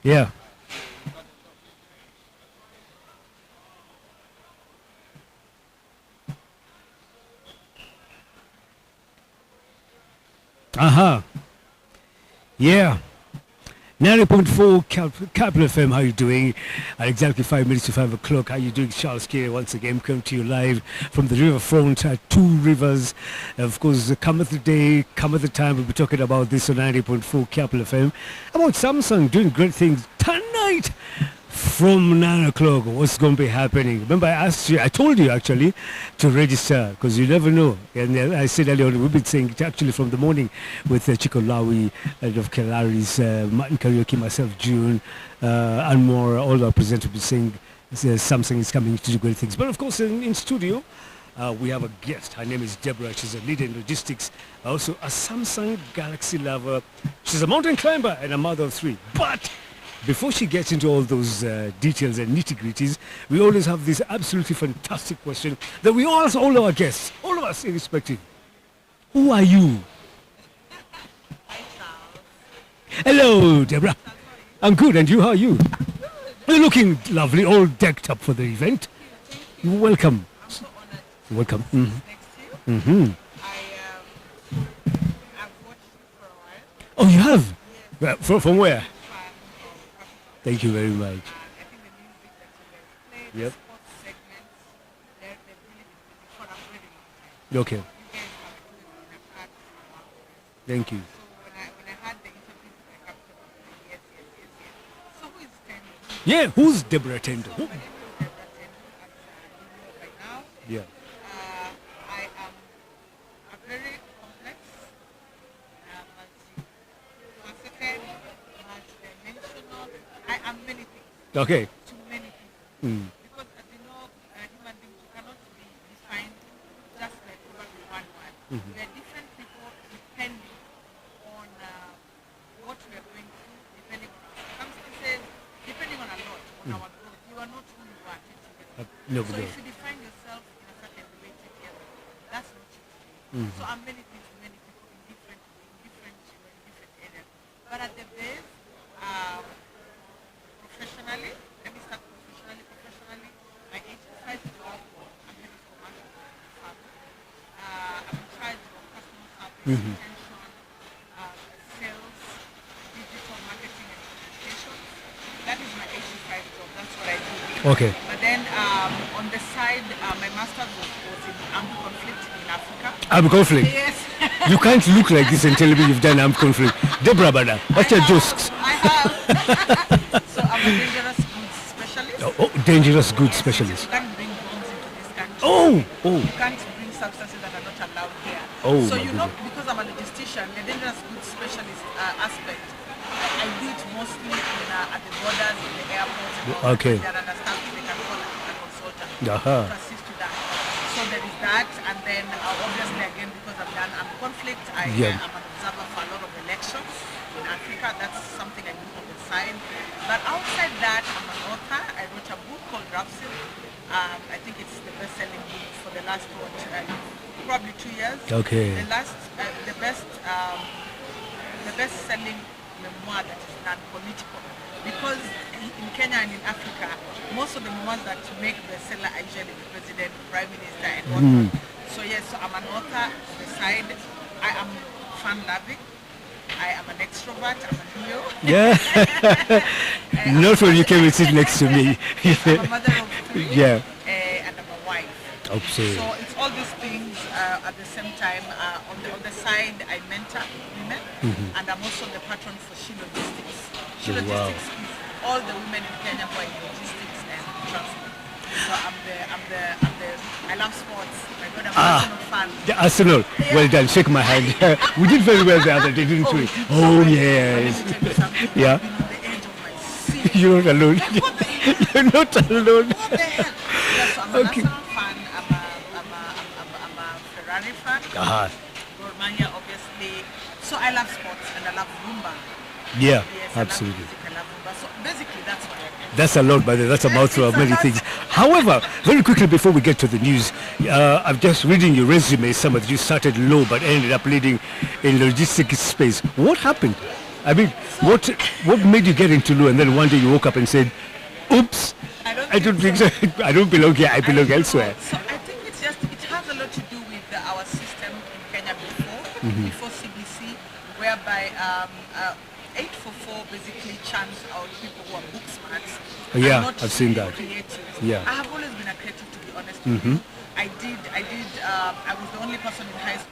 Yeah. Uh-huh. Yeah. 90.4 Capital FM, how you doing? At exactly 5 minutes to 5 o'clock, how you doing? Charles Kiarie once again come to you live from the riverfront at Two Rivers. Of course, come at the day, come at the time, we'll be talking about this on 90.4 Capital FM. About Samsung doing great things tonight from 9 o'clock. What's going to be happening? Remember, I asked you, I told you actually to register because you never know. And I said earlier on, we've been saying it actually from the morning with Chico Lawi, of Kelari's, Martin Karaoke, myself, June, and more. All our presenters will be saying Samsung is coming to do great things. But of course, in studio, we have a guest. Her name is Deborah. She's a leader in logistics, also a Samsung Galaxy lover. She's a mountain climber and a mother of three. But before she gets into all those details and nitty-gritties, we always have this absolutely fantastic question that we ask all our guests, all of us irrespective. Who are you? Hi, Charles. Hello, Deborah. I'm good, and you, how are you? You're looking lovely, all decked up for the event. You're welcome. I'm so honored You're welcome. to be next to you. Mm-hmm. I've watched you for a while. Oh, you have? Yes. From where? Fan of Capital. Thank you very much. I think the music that you guys play, Yep. the sports segments, they've really been for a very long time. Okay, You guys have always been a part of our lives. thank you. So when I had the interview with the Capital, I said, yes, yes, yes, yes. So who is Tendo? Yeah, who's Deborah Tendo? So my name is Deborah Tendo, as you know by now. Yeah. I am a very complex, multifaceted, multidimensional. I am many things Okay. to many people. Mm. Because as you know, human beings you cannot be defined just like probably one word. We are different people depending on what we are going through, depending on our circumstances, depending on a lot, on our growth. You are not who you are together. No, So no. if you define yourself in a certain way together, that's not you. So I'm many things to many people in different areas. But at the base, professionally, let me start professionally. Professionally, my 85 job, I'm head of commercial at Fargo. I'm in charge of customer service, retention, sales, digital marketing and communication. That is my 85 job. That's what I do. Okay. But then on the side, my master's was in armed conflict in Africa. Armed conflict? Yes. You can't look like this and tell me you've done armed conflict. Deborah Bada, what's your jokes? I have. So I'm a dangerous goods specialist. Oh, dangerous goods specialist. You can't bring drones into this country. Oh. You can't bring substances that are not allowed here. Oh, So my you know, goodness. because I'm a logistician, the dangerous goods specialist aspect, I do it mostly at the borders, in the airports, and all Okay. that. They are understaffed, they can call a consultant Aha. to assist with that. So there is that, and then obviously again, because I've done armed conflict, Yeah. I'm an observer for a lot of elections in Africa. That's something I do on the side. But outside that, I'm an author. I wrote a book called Rhapsody. I think it's the best-selling book for the last probably 2 years. Okay. The best-selling memoir that is non-political, because in Kenya and in Africa, most of the memoirs that make bestseller are usually the president, prime minister, and whatnot. So yes, so I'm an author on the side. I am fun-loving. I am an extrovert. I'm a Leo. Yeah. Not when you came and sit next to me. I'm a mother of three. Yeah. And I'm a wife. Okay. So it's all these things at the same time. On the side, I mentor women, and I'm also the patron for She Logistics. She Oh, wow. Logistics is all the women in Kenya who are in logistics and transport. So I love sports. My God, I'm a Arsenal fan. The Arsenal. Well done. Shake my hand. We did very well the other day, didn't we? Oh, Let yes. me tell you something. Yeah. I've been on the edge of my seat. You're not alone. Like, what the hell? You're not alone. What the hell? Yeah, so I'm an Okay. Arsenal fan. I'm a Ferrari fan. Aha. Gor Mahia, obviously. So I love sports and I love Rumba. Yeah, Yes, absolutely. I love music, I love Rumba. So basically, that's what I do. That's a lot, by the way. That's a mouthful of many things. However, very quickly before we get to the news, I'm just reading your resume. Some of you started low but ended up leading in logistics space. What happened? I mean, what made you get into law, and then one day you woke up and said, "Oops, I don't think so. I don't belong here. I belong elsewhere." So I think it has a lot to do with our system in Kenya before CBC, whereby 844 basically churns out people who are book smart. Yeah, not I've seen that. Creative. Yeah. I have always been a creative, to be honest with you. I was the only person in high school.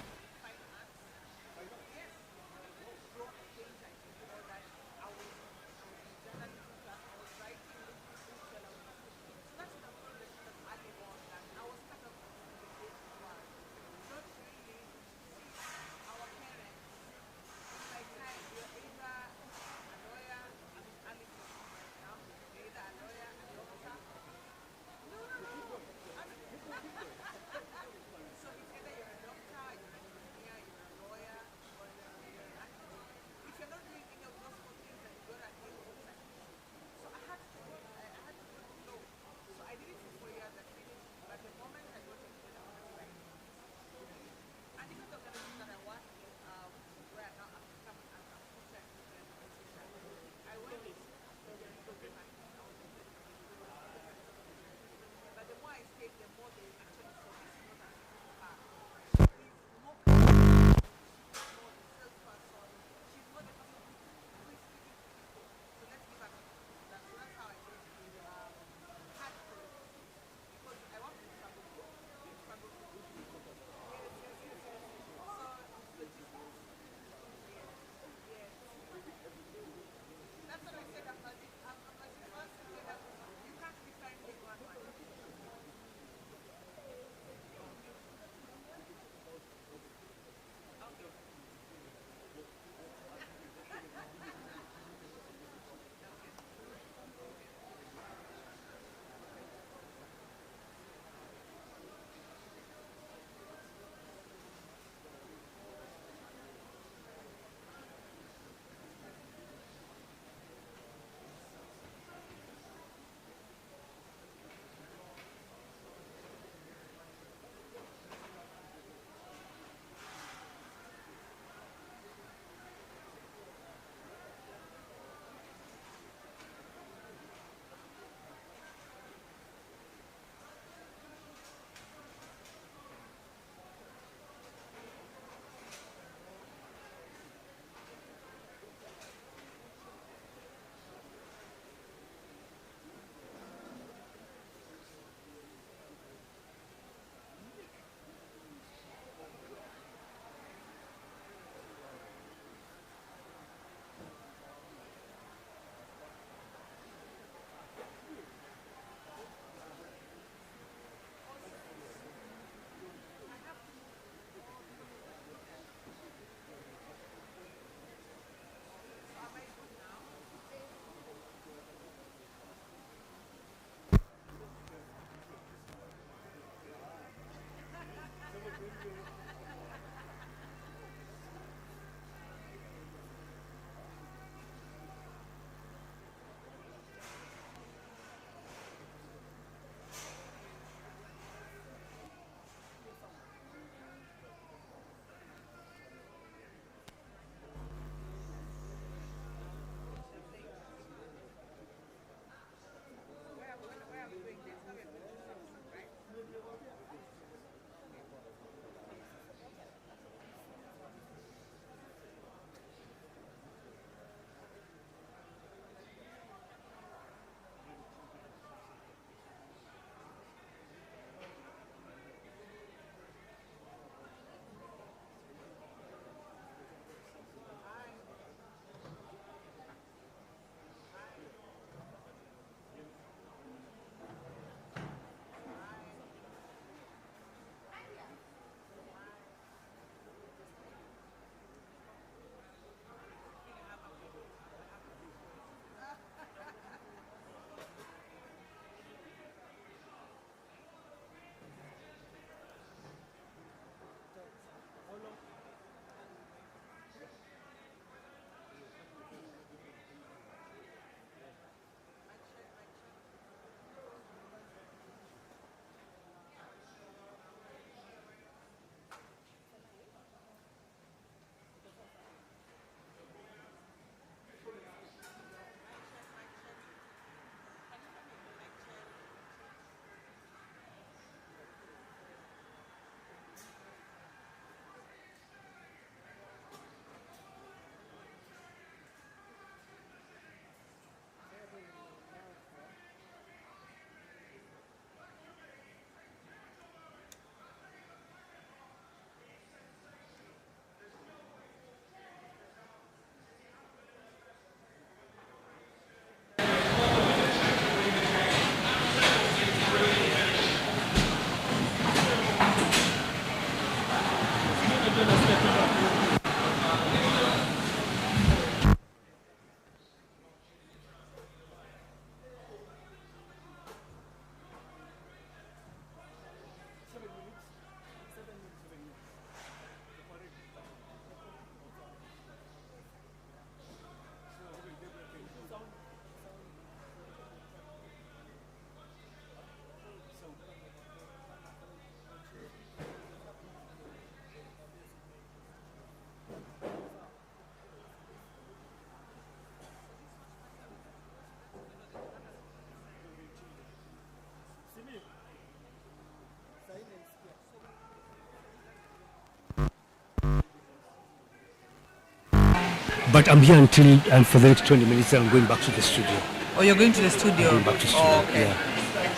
But I'm here until, and for the next 20 minutes, I'm going back to the studio. Oh, you're going to the studio? I'm going back to the studio, oh, okay.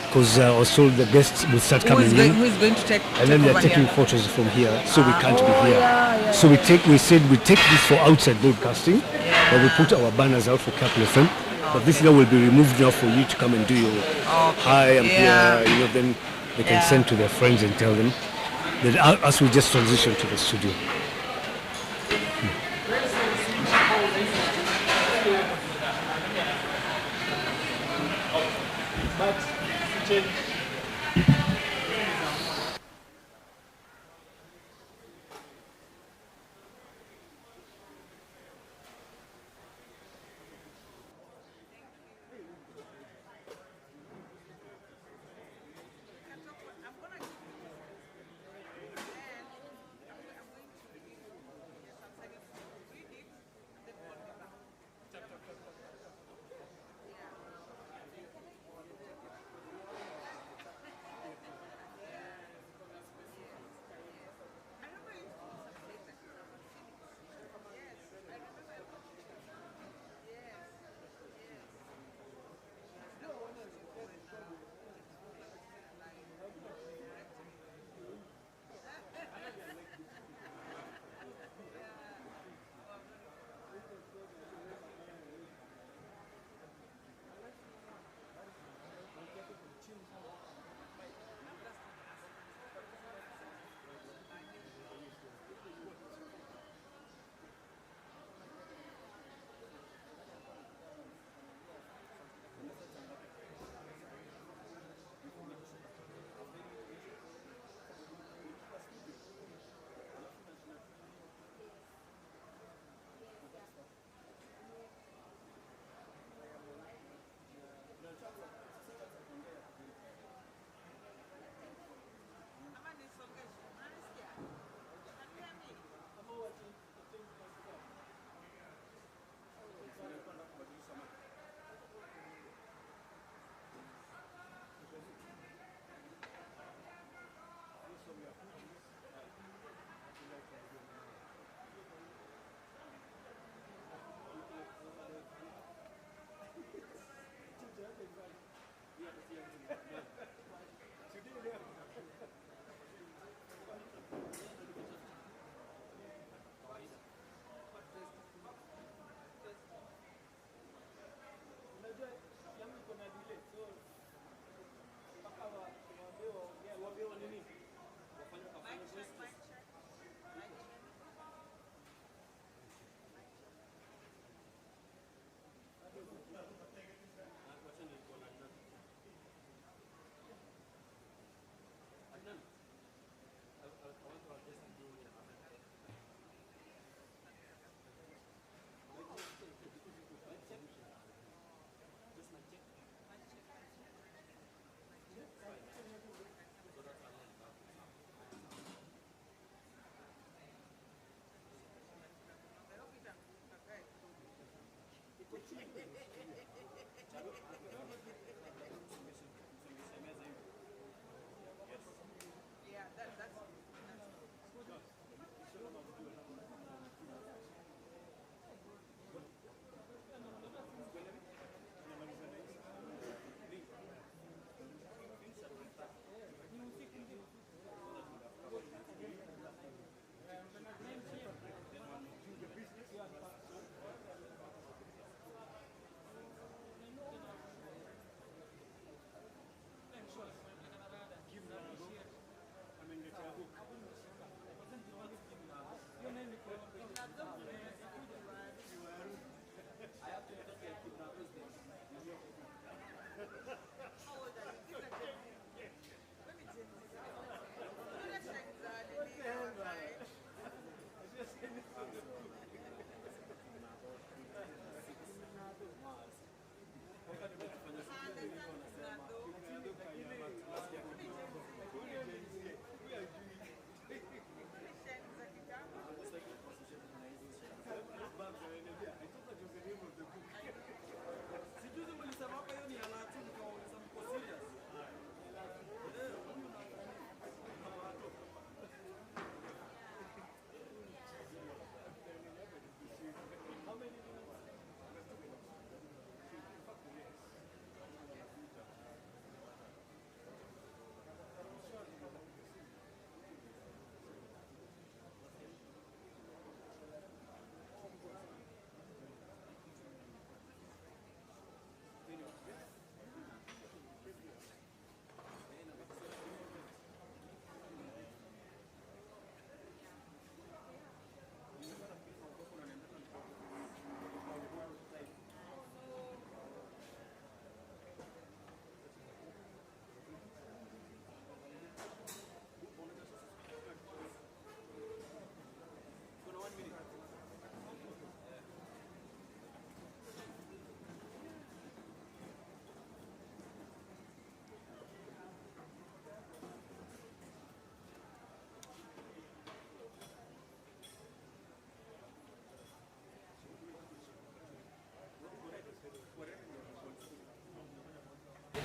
Because I was told the guests will start coming in. Who is going to take and then they're taking here? photos from here, so we can't be here. So we said we take this for outside broadcasting, but we put our banners out for Capital FM. But this now will be removed now for you to come and do your hi, I'm here. You know, then they can send to their friends and tell them that us we just transition to the studio.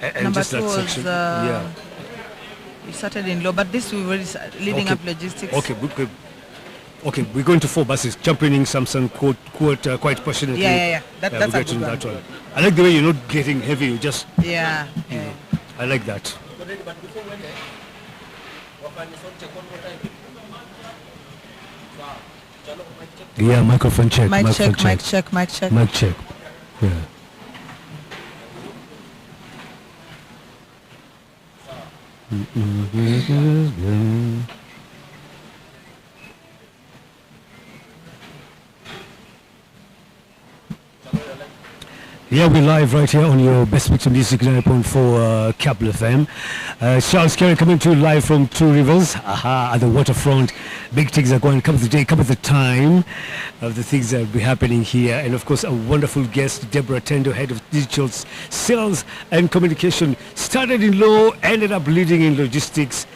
And Number just 2 that was section. Yeah. we started in law, but this we were leading Okay. up logistics. Okay, good. Okay, we're going to 4 buses, championing Samsung quite passionately. Yeah. That's we'll a get good to one. that one. I like the way you're not getting heavy, you just, Yeah. I like that. Yeah, microphone check. Mic microphone check. Mic check. Yeah. Yeah, we're live right here on your Best Mix of Music 9.4 Capital FM. Charles Kiarie coming to you live from Two Rivers, at the waterfront. Big things are going, come the day, come at the time of the things that will be happening here. And of course, a wonderful guest, Deborah Tendo, Head of Digital Sales and Communication. Started in law, ended up leading in logistics.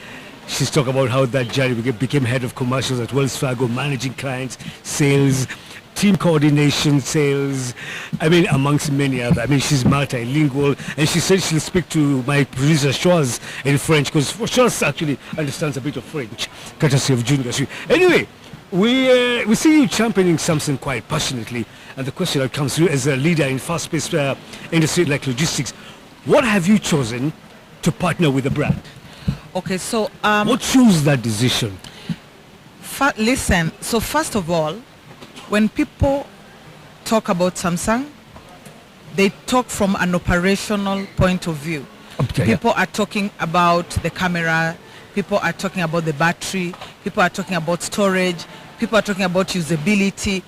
She's talking about how that journey became head of commercials at Wells Fargo, managing clients, sales, team coordination, sales, amongst many other. She's multilingual, and she said she'll speak to my producer Charles in French, because Charles actually understands a bit of French, courtesy of Junior. Anyway, we see you championing something quite passionately, and the question that comes through as a leader in fast-paced industry like logistics, what have you chosen to partner with a brand? Okay, so what chose that decision? Listen. So first of all, when people talk about Samsung, they talk from an operational point of view. Okay, people are talking about the camera, people are talking about the battery, people are talking about storage, people are talking about usability.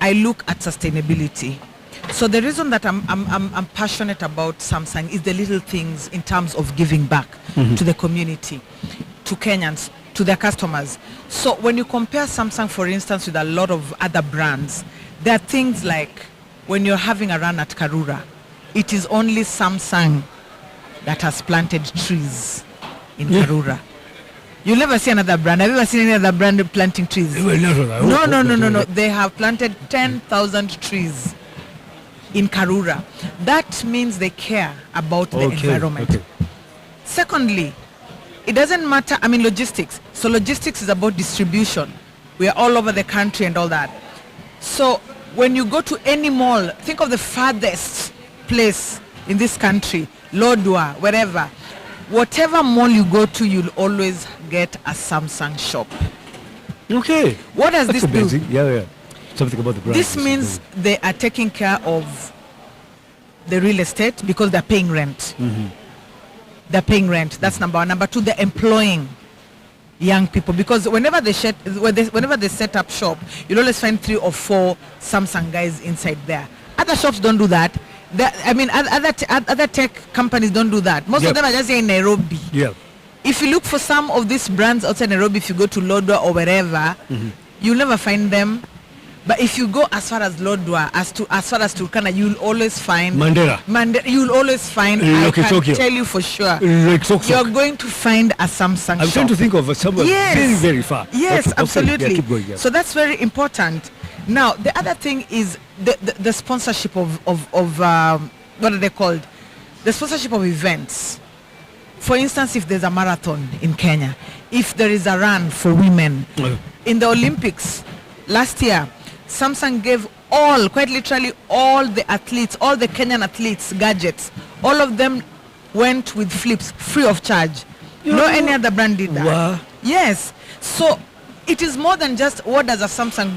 I look at sustainability. So the reason that I'm passionate about Samsung is the little things in terms of giving back to the community, to Kenyans, to their customers. So when you compare Samsung, for instance, with a lot of other brands, there are things like when you're having a run at Karura, it is only Samsung that has planted trees in Karura. You'll never see another brand. Have you ever seen any other brand planting trees? No. They have planted 10,000 trees in Karura. That means they care about the environment. Okay. Secondly, it doesn't matter, logistics. So logistics is about distribution. We are all over the country and all that. So when you go to any mall, think of the farthest place in this country, Lodwar, wherever. Whatever mall you go to, you'll always get a Samsung shop. Okay. What does this do? Yeah. Something about the brand. This means they are taking care of the real estate because they're paying rent. They're paying rent. That's number one. Number two, they're employing young people, because whenever they set up shop, you'll always find 3 or 4 Samsung guys inside there. Other shops don't do that. Other tech companies don't do that. Most of them are just in Nairobi. Yeah. If you look for some of these brands outside Nairobi, if you go to Lodwar or wherever, you'll never find them. But if you go as far as Lodwar, as far as Turkana, you'll always find Mandela. You'll always find. I can tell you for sure. You're going to find a Samsung I'm shop. trying to think of somewhere very, very far. Yes, absolutely. Yeah, keep going, yeah. So that's very important. Now, the other thing is the sponsorship of what are they called? The sponsorship of events. For instance, if there's a marathon in Kenya, if there is a run for women in the Olympics last year, Samsung gave quite literally all the athletes, all the Kenyan athletes, gadgets. All of them went with flips free of charge. No any other brand did that. Wow. Yes. So it is more than just what does a Samsung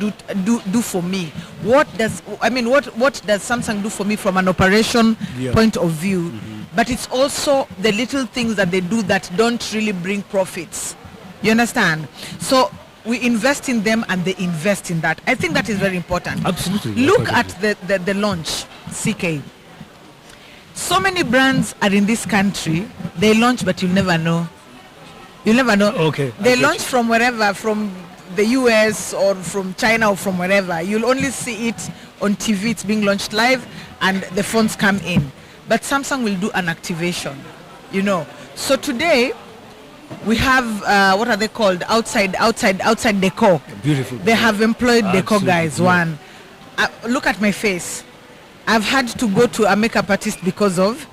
do for me. What does Samsung do for me from an operation point of view? But it's also the little things that they do that don't really bring profits. You understand? So we invest in them and they invest in that. I think that is very important. Absolutely. Look at the launch, CK. So many brands are in this country. They launch, but you'll never know. You'll never know. Okay. They launch from wherever, from the US or from China or from wherever. You'll only see it on TV. It's being launched live and the phones come in. But Samsung will do an activation, So today, we have what are they called? Outside decor. Beautiful. They have employed decor guys. One, look at my face. I've had to go to a makeup artist because of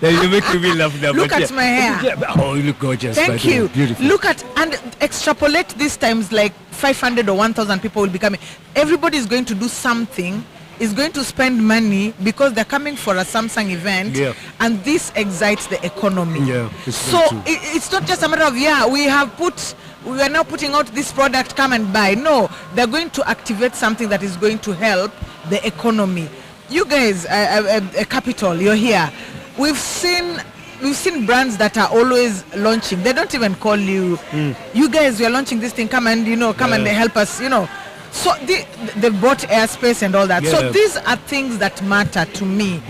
You're making me laugh now. Look at my hair. Yeah, oh, you look gorgeous. Thank you. Beautiful. Look at, and extrapolate these times, like 500 or 1,000 people will be coming. Everybody is going to do something, is going to spend money because they're coming for a Samsung event, and this excites the economy. Yeah, so it's not just a matter of, we are now putting out this product, come and buy. No, they're going to activate something that is going to help the economy. You guys, Capital, you're here. We've seen brands that are always launching. They don't even call you. You guys, we are launching this thing. Come and and help us. So they bought airspace and all that. So these are things that matter to me.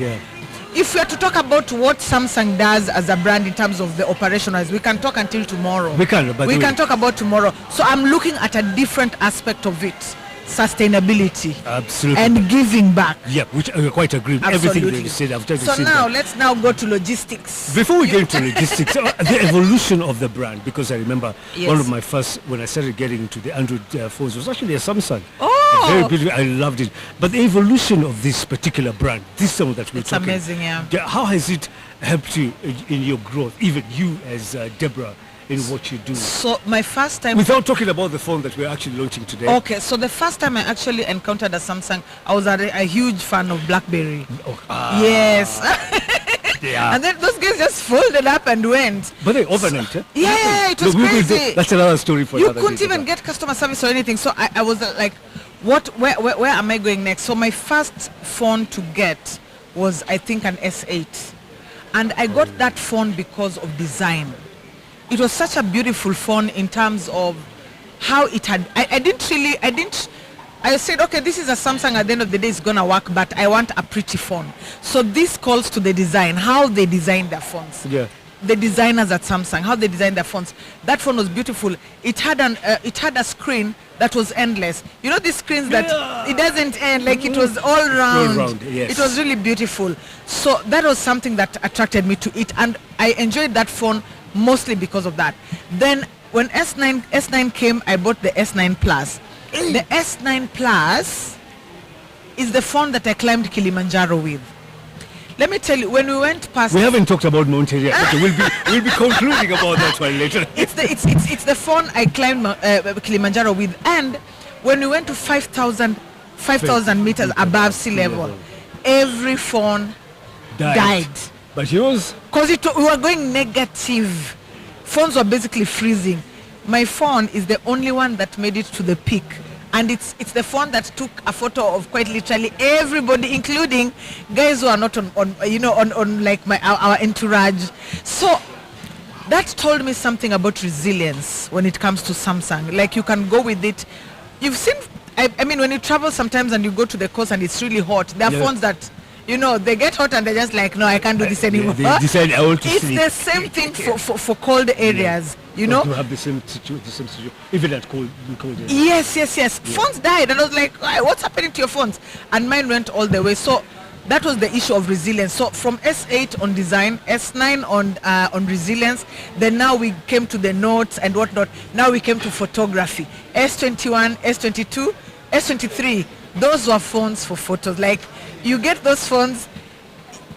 If we are to talk about what Samsung does as a brand in terms of the operationals, we can talk until tomorrow. We can talk about tomorrow. So I'm looking at a different aspect of it. Sustainability, absolutely, and giving back. Yeah, which I quite agree with everything that you said. So now let's go to logistics. Before we get into logistics, the evolution of the brand, because I remember one of my first, when I started getting into the Android phones, was actually a Samsung. Oh, very beautiful. I loved it. But the evolution of this particular brand, this song that we're talking, it's amazing. Yeah. How has it helped you in your growth, even you as Deborah, in what you do? So my first time, without talking about the phone that we're actually launching today. Okay, so the first time I actually encountered a Samsung, I was a huge fan of BlackBerry. Yes. Yeah. And then those guys just folded up and went. But they overnight, yeah, it was crazy. That's another story for you couldn't even get customer service or anything. So I was like, where am I going next? So my first phone to get was, I think, an S8. And I got that phone because of design. It was such a beautiful phone in terms of how it had, I said, okay, this is a Samsung, at the end of the day it's gonna work, but I want a pretty phone. So this calls to the design, how they design their phones. Yeah. The designers at Samsung, how they designed their phones. That phone was beautiful. It had a screen that was endless. You know these screens that it doesn't end, like it was all round. Yes. It was really beautiful. So that was something that attracted me to it, and I enjoyed that phone mostly because of that. Then when S9 came, I bought the S9 Plus. The S9 Plus is the phone that I climbed Kilimanjaro with. Let me tell you, when we went past, we haven't talked about Mount Area. Okay, we'll be concluding about that one later. It's the phone I climbed Kilimanjaro with, and when we went to 5,000 meters above sea level, every phone died. But yours? Because we were going negative. Phones were basically freezing. My phone is the only one that made it to the peak. And it's the phone that took a photo of quite literally everybody, including guys who are not on like our entourage. So that told me something about resilience when it comes to Samsung. Like, you can go with it. You've seen, I mean, when you travel sometimes and you go to the coast and it's really hot, there are phones that, they get hot and they're just like, no, I can't do this anymore. They decide, I want to it's sleep. the same thing for cold areas, To have the same situation, even at cold areas. Yes. Yeah. Phones died, and I was like, what's happening to your phones? And mine went all the way. So that was the issue of resilience. So from S8 on design, S9 on resilience, then now we came to the notes and whatnot. Now we came to photography. S21, S22, S23. Those were phones for photos. Like, you get those phones,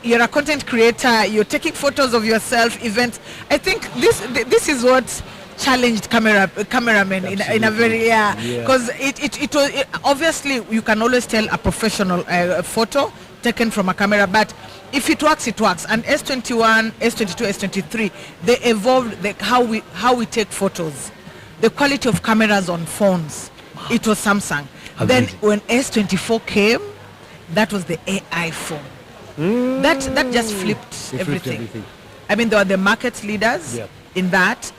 you're a content creator, you're taking photos of yourself, events. I think this is what challenged cameramen in a very, because it was obviously you can always tell a professional photo taken from a camera, but if it works, it works. And S21, S22, S23, they evolved how we take photos, the quality of cameras on phones. It was Samsung. Then when S24 came, that was the AI phone. That just flipped everything. I mean, they were the market leaders in that.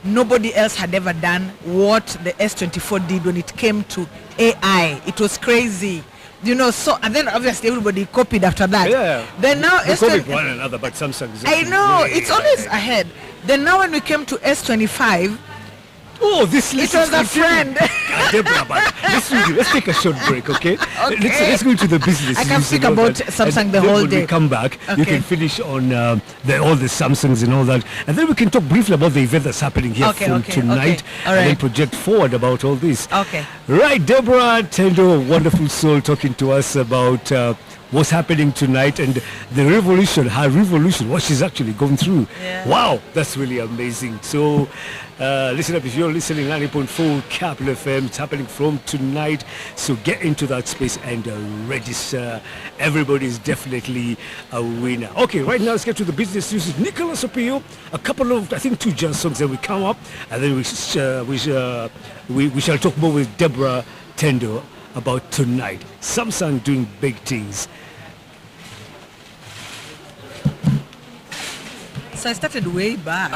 Nobody else had ever done what the S24 did when it came to AI. It was crazy. So, and then obviously everybody copied after that. Yeah. Then now copied one another, but Samsung is it's always ahead. Then now when we came to S25, it was a friend. Deborah, let's take a short break, okay? Let's go into the business. I can speak about Samsung the whole day. When we come back, you can finish on all the Samsungs and all that, and then we can talk briefly about the event that's happening here tonight, All right. and then project forward about all this. Okay. Right, Deborah Tendo, wonderful soul, talking to us about what's happening tonight and the revolution, her revolution, what she's actually going through. Yeah. Wow, that's really amazing. So listen up, if you're listening, 90.4 Capital FM, it's happening from tonight. So get into that space and register. Everybody's definitely a winner. Okay, right now let's get to the business news with Nicholas Opio. A couple of, I think, 2 jazz songs that we come up, and then we shall talk more with Deborah Tendo about tonight. Samsung doing big things. So I started way back.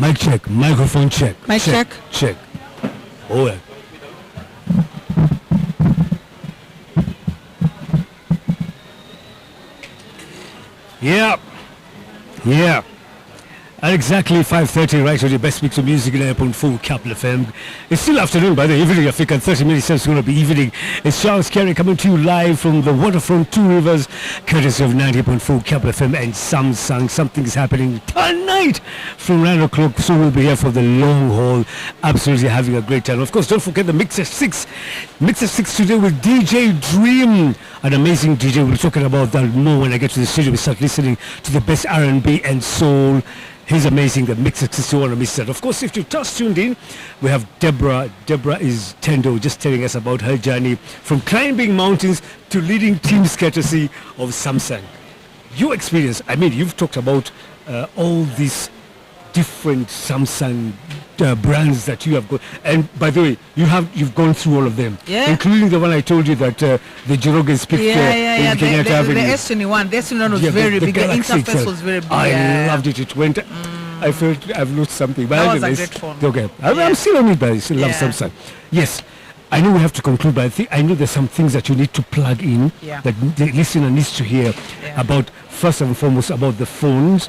Mic check, microphone check. Mic check. Check. Oh, yeah. Yeah. Yeah. At exactly 5:30, right on your best mix of music in 9.4 Capital FM. It's still afternoon, by the evening. I think in 30 minutes it's going to be evening. It's Charles Kiarie coming to you live from the waterfront, Two Rivers, courtesy of 90.4 Capital FM and Samsung. Something's happening tonight from 9 o'clock, so we'll be here for the long haul. Absolutely having a great time. Of course, don't forget the Mix at 6. Mix at 6 today with DJ Dream, an amazing DJ. We'll be talking about that more when I get to the studio. We start listening to the best R&B and soul. He's amazing, the Mix at 6, you want to miss that. Of course, if you just tuned in, we have Deborah. Deborah is Tendo, just telling us about her journey from climbing mountains to leading teams courtesy of Samsung. Your experience, I mean, you've talked about all these different Samsung brands that you have got. And by the way, you've gone through all of them, including the one I told you that the Jorogens picked in Kenyatta Avenue. The S21, the S21 was very big. The interface was very big. I loved it. It went. I felt I've lost something. But that was a great phone. Okay, I'm still on it, but I still love Samsung. Yes. I know we have to conclude, but I know there's some things that you need to plug in that the listener needs to hear about, first and foremost, about the phones.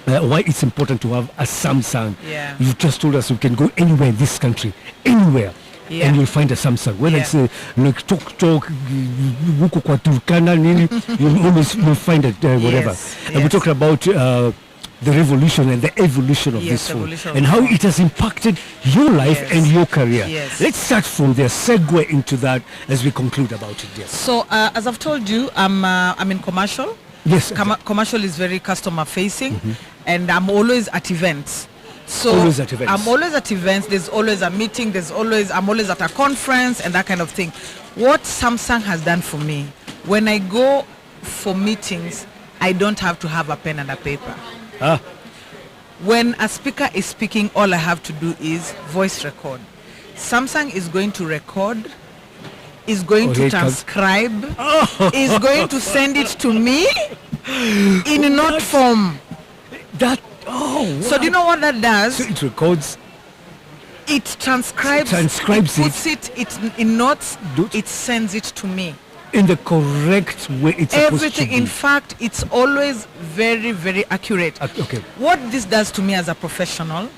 Why it's important to have a Samsung. You just told us you can go anywhere in this country, anywhere, and you'll find a Samsung. Whether it's like Tok, you'll always find it whatever. And we're talking about the revolution and the evolution of this phone and how it has impacted your life and your career. Let's start from there, segue into that as we conclude about it. So as I've told you, I'm in commercial. Yes, commercial is very customer facing, and I'm always at events. So always at events. I'm always at events. There's always a meeting. I'm always at a conference and that kind of thing. What Samsung has done for me, when I go for meetings, I don't have to have a pen and a paper. When a speaker is speaking, all I have to do is voice record. Samsung is going to record, is going to transcribe, is going to send it to me in note form. So do you know what that does? So it records. It transcribes it, puts it in notes, it sends it to me. In the correct way it's supposed to be. In fact, it's always very, very accurate. Okay. What this does to me as a professional,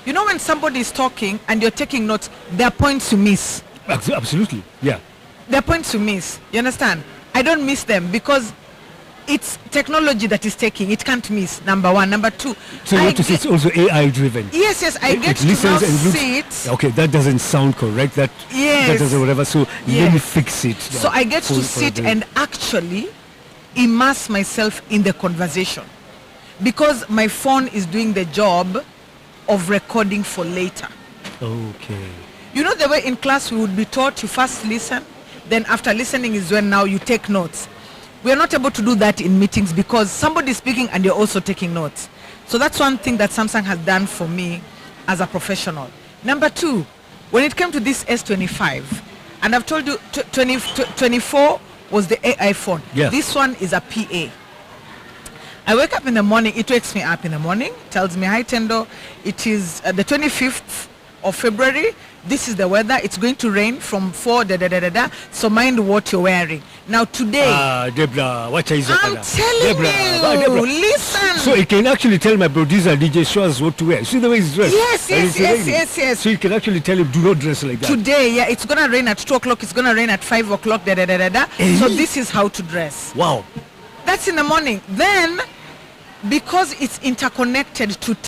you know when somebody is talking and you're taking notes, there are points you miss. Absolutely, yeah. There are points you miss, you understand? I don't miss them because it's technology that is taking, it can't miss, number one. Number two, so you have to say it's also AI driven. Yes, I get to now see it. Okay, that doesn't sound correct, that doesn't whatever, so let me fix it. So I get to sit and actually immerse myself in the conversation because my phone is doing the job of recording for later. Okay. You know the way in class we would be taught you first listen, then after listening is when now you take notes. We are not able to do that in meetings because somebody is speaking and you're also taking notes. So that's one thing that Samsung has done for me as a professional. Number two, when it came to this S25, and I've told you 24 was the AI phone. This one is a PA. I wake up in the morning, it wakes me up in the morning, tells me, hi Tendo, it is the 25th of February, this is the weather, it's going to rain from 4 so mind what you're wearing. Now today, Deborah, what is I'm telling you, listen. So it can actually tell my producer DJ Schwarz what to wear. See the way he's dressed? Yes. So you can actually tell him, do not dress like that. Today, it's going to rain at 2 o'clock, it's going to rain at 5 o'clock, So this is how to dress. Wow. That's in the morning. Then, because it's interconnected to